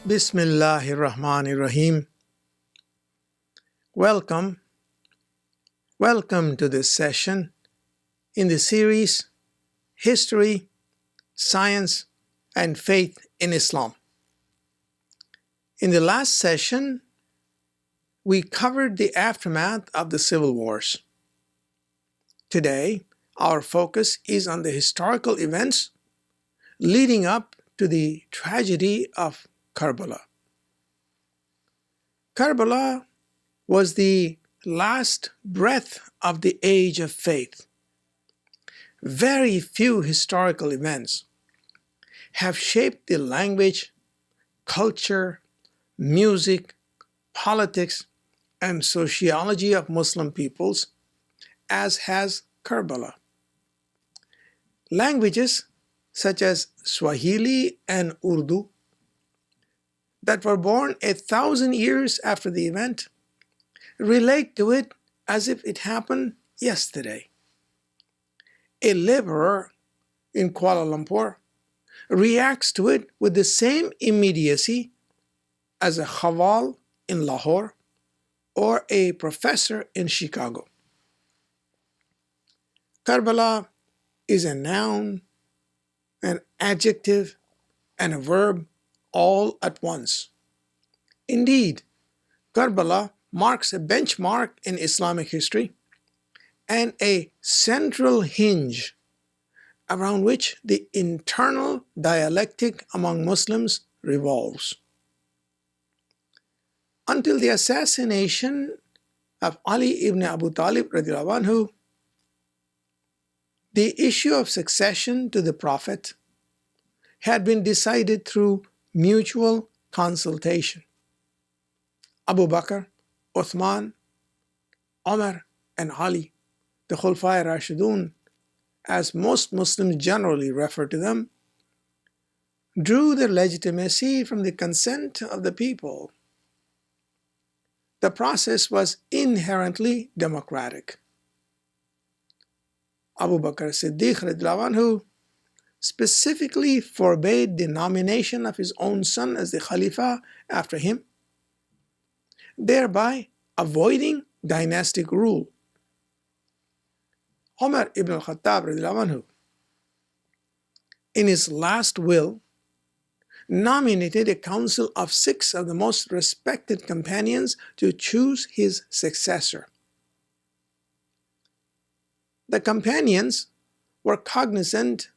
Bismillahir Rahmanir Rahim. Welcome to this session in the series History, Science, and Faith in Islam. In the last session, we covered the aftermath of the civil wars. Today, our focus is on the historical events leading up to the tragedy of Karbala. Karbala was the last breath of the age of faith. Very few historical events have shaped the language, culture, music, politics, and sociology of Muslim peoples as has Karbala. Languages such as Swahili and Urdu that were born 1,000 years after the event relate to it as if it happened yesterday. A laborer in Kuala Lumpur reacts to it with the same immediacy as a khawal in Lahore or a professor in Chicago. Karbala is a noun, an adjective, and a verb all at once. Indeed, Karbala marks a benchmark in Islamic history and a central hinge around which the internal dialectic among Muslims revolves. Until the assassination of Ali ibn Abu Talib radiallahu anhu, the issue of succession to the Prophet had been decided through mutual consultation. Abu Bakr, Uthman, Umar, and Ali, the Khulafai Rashidun, as most Muslims generally refer to them, drew their legitimacy from the consent of the people. The process was inherently democratic. Abu Bakr Siddiq radiallahu anhu specifically forbade the nomination of his own son as the Khalifa after him, thereby avoiding dynastic rule. Umar ibn al-Khattab radiallahu anhu, in his last will, nominated a council of 6 of the most respected companions to choose his successor. The companions were cognizant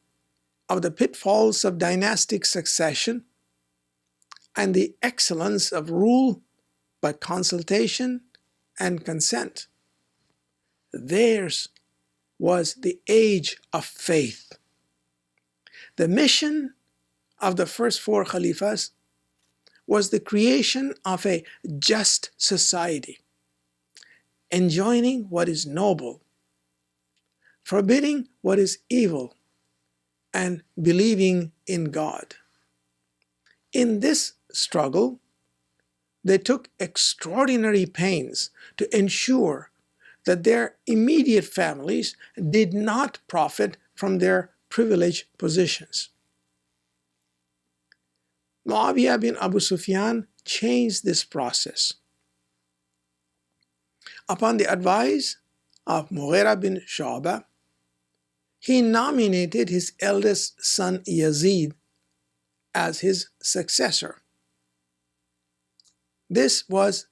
of the pitfalls of dynastic succession and the excellence of rule by consultation and consent. Theirs was the age of faith. The mission of the first 4 Khalifas was the creation of a just society, enjoining what is noble, forbidding what is evil, and believing in God. In this struggle, they took extraordinary pains to ensure that their immediate families did not profit from their privileged positions. Muawiyah bin Abu Sufyan changed this process. Upon the advice of Mughira bin Shu'bah, he nominated his eldest son Yazid as his successor. This was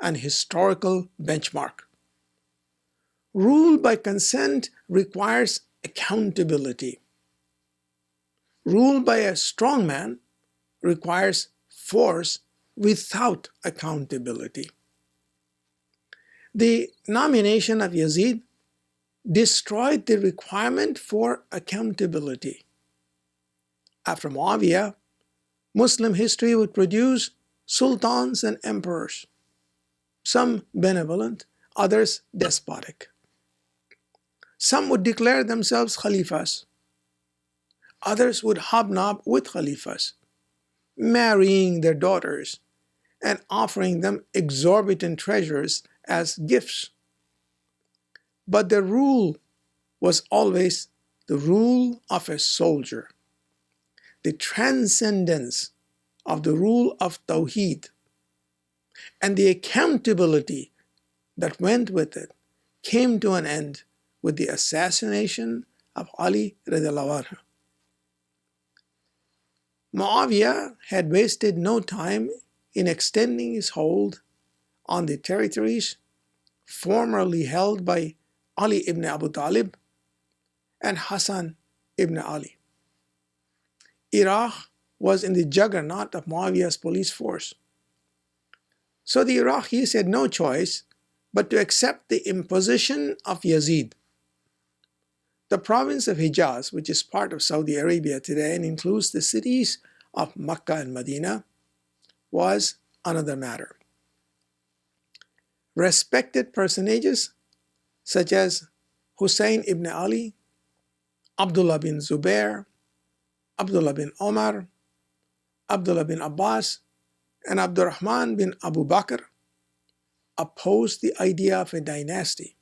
an historical benchmark. Rule by consent requires accountability. Rule by a strong man requires force without accountability. The nomination of Yazid destroyed the requirement for accountability. After Muawiyah, Muslim history would produce sultans and emperors, some benevolent, others despotic. Some would declare themselves Khalifas. Others would hobnob with Khalifas. marrying their daughters and offering them exorbitant treasures as gifts. But their rule was always the rule of a soldier. The transcendence of the rule of Tawheed and the accountability that went with it came to an end with the assassination of Ali radiallahu anhu. Muawiyah had wasted no time in extending his hold on the territories formerly held by Ali ibn Abu Talib and Hassan ibn Ali. Iraq was in the juggernaut of Muawiyah's police force. So the Iraqis had no choice but to accept the imposition of Yazid. The province of Hijaz, which is part of Saudi Arabia today and includes the cities of Mecca and Medina, was another matter. Respected personages such as Hussein ibn Ali, Abdullah bin Zubair, Abdullah bin Omar, Abdullah bin Abbas, and Abdurrahman bin Abu Bakr opposed the idea of a dynasty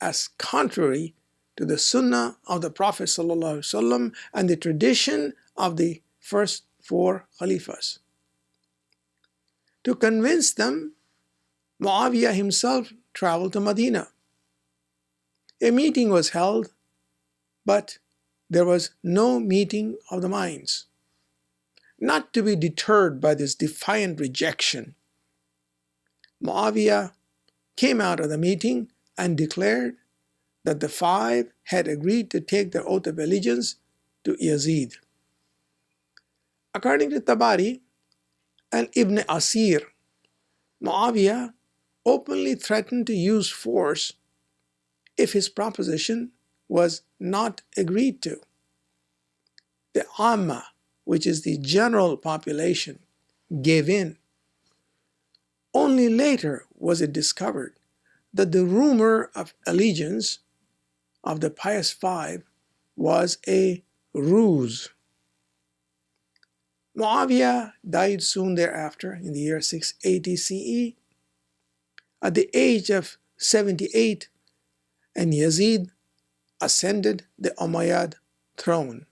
as contrary to the Sunnah of the Prophet ﷺ and the tradition of the first four Khalifas. To convince them, Muawiyah himself traveled to Medina. A meeting was held, but there was no meeting of the minds. Not to be deterred by this defiant rejection, Muawiyah came out of the meeting and declared that the five had agreed to take their oath of allegiance to Yazid. According to Tabari and Ibn Asir, Muawiyah openly threatened to use force if his proposition was not agreed to. The Amma, which is the general population, gave in. Only later was it discovered that the rumor of allegiance of the pious five was a ruse. Muawiyah died soon thereafter in the year 680 CE at the age of 78, and Yazid ascended the Umayyad throne.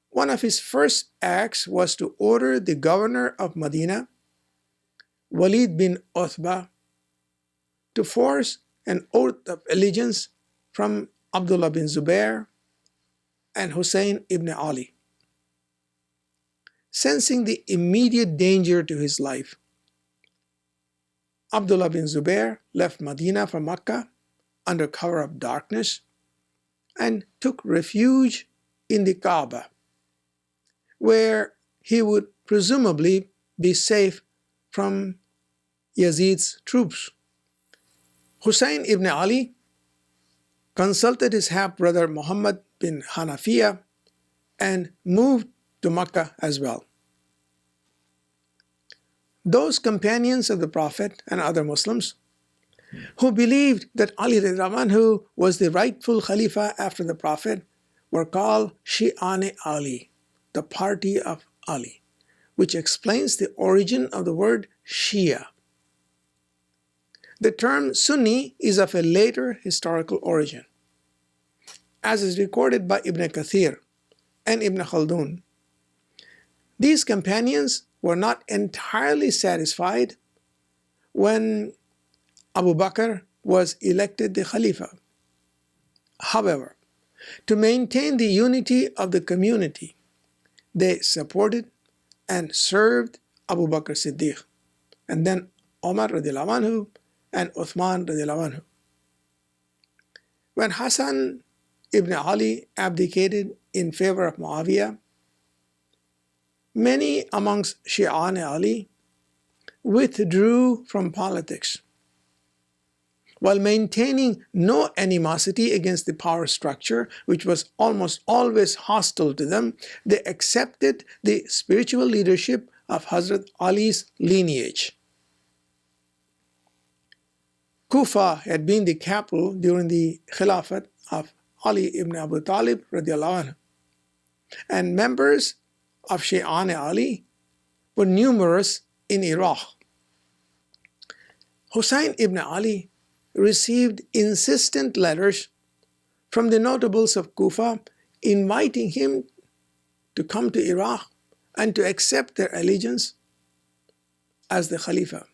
One of his first acts was to order the governor of Medina, Walid bin Uthba, to force an oath of allegiance from Abdullah bin Zubair and Hussein ibn Ali. Sensing the immediate danger to his life, Abdullah bin Zubair left Medina for Mecca under cover of darkness and took refuge in the Kaaba, where he would presumably be safe from Yazid's troops. Hussein ibn Ali consulted his half-brother Muhammad bin Hanafiya and moved to Mecca as well. Those companions of the Prophet and other Muslims who believed that Ali radiallahu anhu was the rightful Khalifa after the Prophet were called Shi'ane Ali, the party of Ali, which explains the origin of the word Shia. The term Sunni is of a later historical origin, as is recorded by Ibn Kathir and Ibn Khaldun. These companions were not entirely satisfied when Abu Bakr was elected the Khalifa. However, to maintain the unity of the community, they supported and served Abu Bakr Siddiq, and then Umar radiallahu anhu and Uthman radiallahu anhu. When Hassan ibn Ali abdicated in favor of Muawiyah, many amongst Shi'an Ali withdrew from politics. While maintaining no animosity against the power structure, which was almost always hostile to them, they accepted the spiritual leadership of Hazrat Ali's lineage. Kufa had been the capital during the Khilafat of Ali ibn Abu Talib radiallahu anhu, and members of Shi'an Ali were numerous in Iraq. Hussein ibn Ali received insistent letters from the notables of Kufa inviting him to come to Iraq and to accept their allegiance as the Khalifa.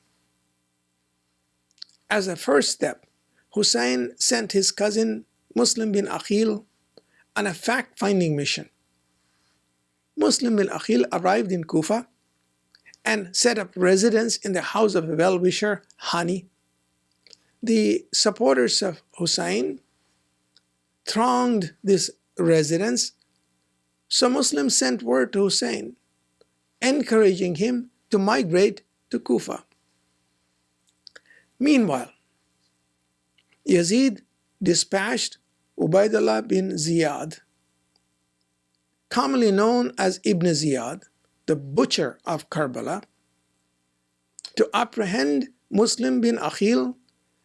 As a first step, Hussein sent his cousin Muslim bin Aqil on a fact-finding mission. Muslim bin Aqil arrived in Kufa and set up residence in the house of a well-wisher, Hani. The supporters of Hussein thronged this residence, so Muslims sent word to Hussein, encouraging him to migrate to Kufa. Meanwhile, Yazid dispatched Ubaidullah bin Ziyad, commonly known as Ibn Ziyad, the butcher of Karbala, to apprehend Muslim bin Aqil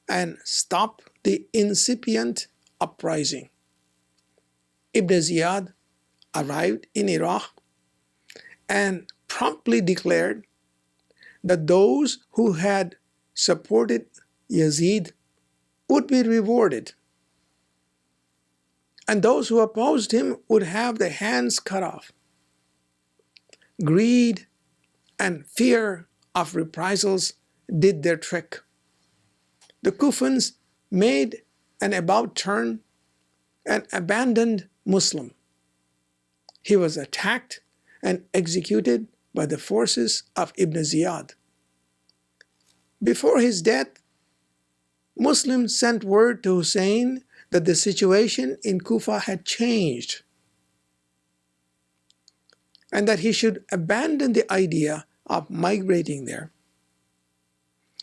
and stop the incipient uprising. Ibn Ziyad arrived in Iraq and promptly declared that those who had supported Yazid would be rewarded, and those who opposed him would have their hands cut off. Greed and fear of reprisals did their trick. The Kufans made an about turn and abandoned Muslim. He was attacked and executed by the forces of Ibn Ziyad. Before his death, Muslims sent word to Hussein that the situation in Kufa had changed and that he should abandon the idea of migrating there.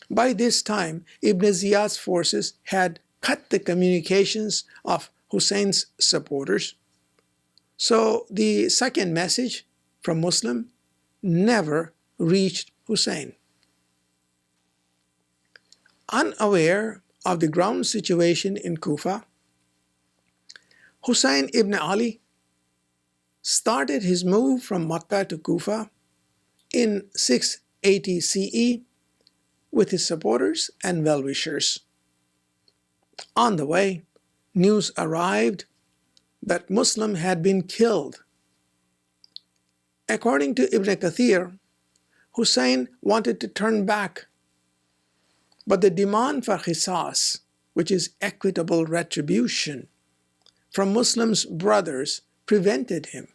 By this time, Ibn Ziyad's forces had cut the communications of Hussein's supporters, so the second message from Muslim never reached Hussein. Unaware of the ground situation in Kufa, Hussein ibn Ali started his move from Makkah to Kufa in 680 CE with his supporters and well-wishers. On the way, news arrived that Muslim had been killed. According to Ibn Kathir, Hussein wanted to turn back, but the demand for qisas, which is equitable retribution, from Muslims' brothers prevented him.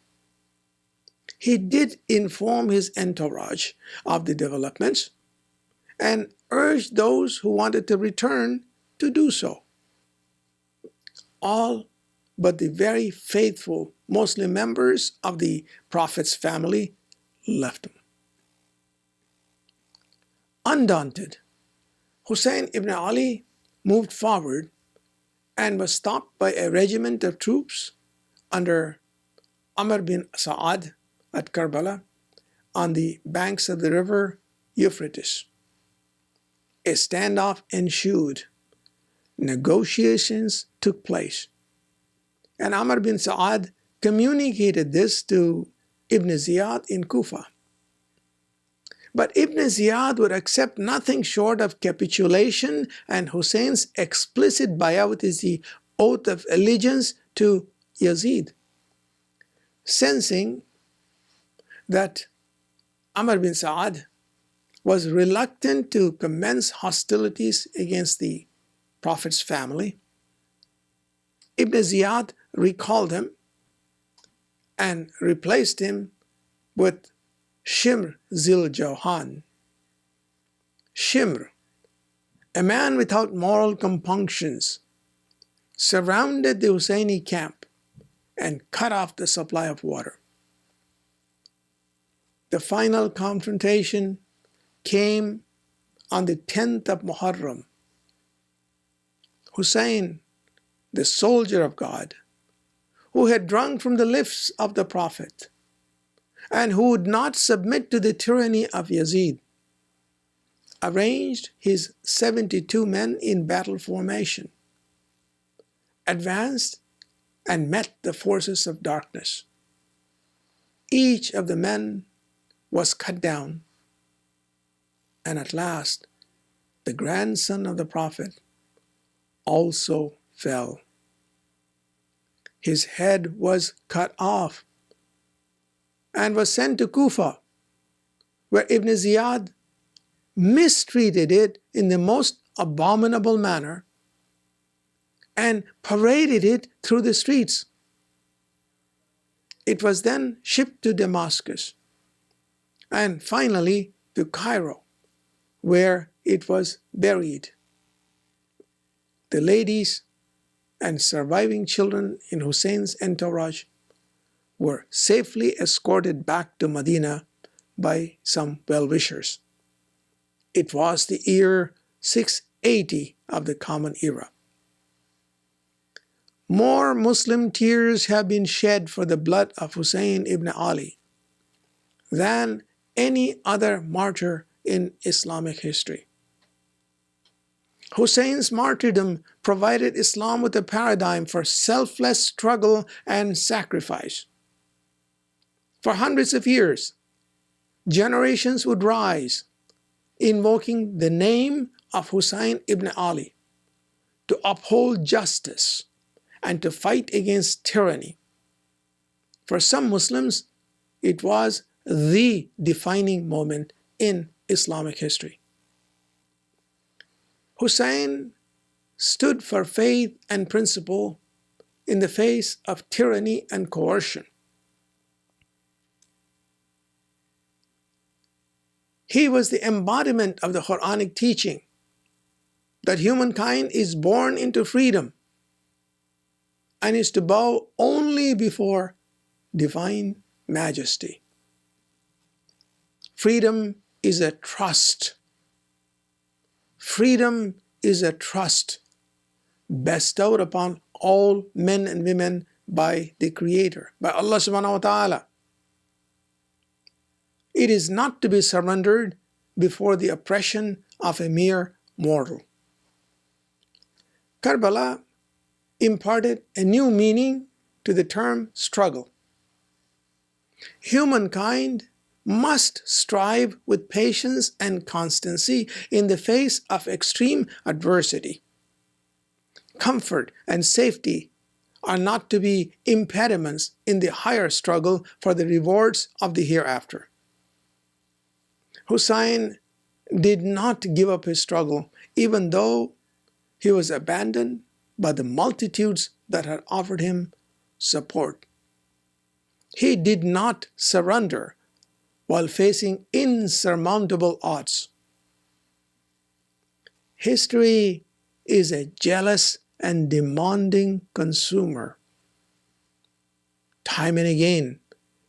He did inform his entourage of the developments and urged those who wanted to return to do so. All but the very faithful Muslim members of the Prophet's family left him. Undaunted, Hussein ibn Ali moved forward and was stopped by a regiment of troops under Amr bin Sa'ad at Karbala on the banks of the river Euphrates. A standoff ensued. Negotiations took place, and Amr bin Sa'ad communicated this to Ibn Ziyad in Kufa. But Ibn Ziyad would accept nothing short of capitulation, and Hussein's explicit bay'at is the oath of allegiance to Yazid. Sensing that Amr bin Sa'ad was reluctant to commence hostilities against the Prophet's family, Ibn Ziyad recalled him and replaced him with Shimr Zil Jawhan. Shimr, a man without moral compunctions, surrounded the Husseini camp and cut off the supply of water. The final confrontation came on the 10th of Muharram. Hussein, the soldier of God, who had drunk from the lips of the Prophet and who would not submit to the tyranny of Yazid, arranged his 72 men in battle formation, advanced and met the forces of darkness. Each of the men was cut down, and at last the grandson of the Prophet also fell. His head was cut off and was sent to Kufa, where Ibn Ziyad mistreated it in the most abominable manner and paraded it through the streets. It was then shipped to Damascus and finally to Cairo, where it was buried. The ladies and surviving children in Hussein's entourage were safely escorted back to Medina by some well-wishers. It was the year 680 of the Common Era. More Muslim tears have been shed for the blood of Hussein ibn Ali than any other martyr in Islamic history. Hussein's martyrdom provided Islam with a paradigm for selfless struggle and sacrifice. For hundreds of years, generations would rise, invoking the name of Hussein ibn Ali to uphold justice and to fight against tyranny. For some Muslims, it was the defining moment in Islamic history. Hussein stood for faith and principle in the face of tyranny and coercion. He was the embodiment of the Quranic teaching that humankind is born into freedom and is to bow only before divine majesty. Freedom is a trust. Freedom is a trust bestowed upon all men and women by the Creator, by Allah subhanahu wa ta'ala. It is not to be surrendered before the oppression of a mere mortal. Karbala imparted a new meaning to the term struggle. Humankind must strive with patience and constancy in the face of extreme adversity. Comfort and safety are not to be impediments in the higher struggle for the rewards of the hereafter. Hussein did not give up his struggle, even though he was abandoned by the multitudes that had offered him support. He did not surrender while facing insurmountable odds. History is a jealous and demanding consumer. Time and again,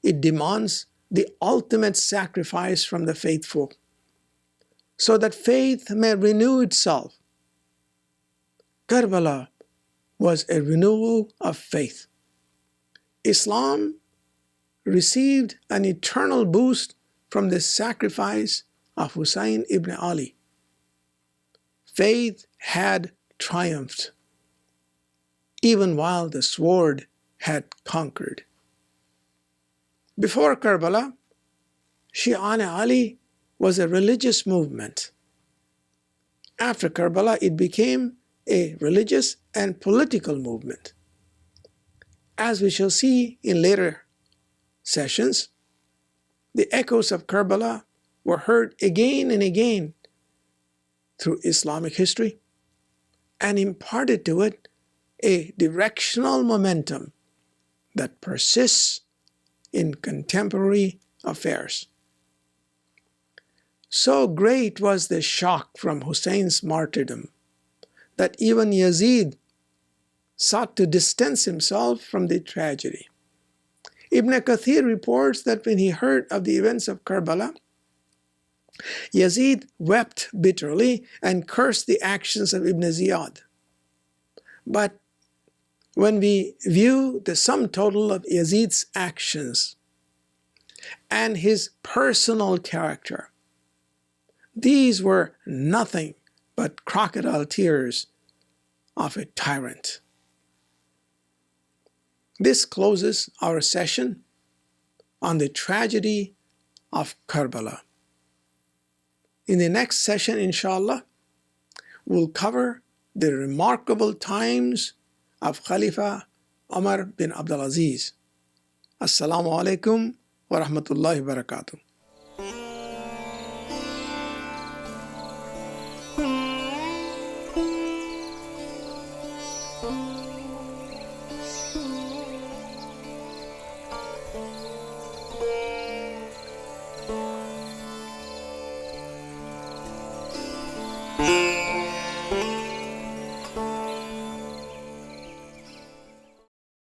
it demands the ultimate sacrifice from the faithful, so that faith may renew itself. Karbala was a renewal of faith. Islam received an eternal boost from the sacrifice of Hussein ibn Ali. Faith had triumphed, even while the sword had conquered. Before Karbala, Shi'an Ali was a religious movement. After Karbala, it became a religious and political movement. As we shall see in later sessions, the echoes of Karbala were heard again and again through Islamic history and imparted to it a directional momentum that persists in contemporary affairs. So great was the shock from Hussein's martyrdom that even Yazid sought to distance himself from the tragedy. Ibn Kathir reports that when he heard of the events of Karbala, Yazid wept bitterly and cursed the actions of Ibn Ziyad. But when we view the sum total of Yazid's actions and his personal character, these were nothing but crocodile tears of a tyrant. This closes our session on the tragedy of Karbala. In the next session, inshallah, we'll cover the remarkable times of Khalifa Umar bin Abdulaziz. Assalamu alaikum wa rahmatullahi wa barakatuh.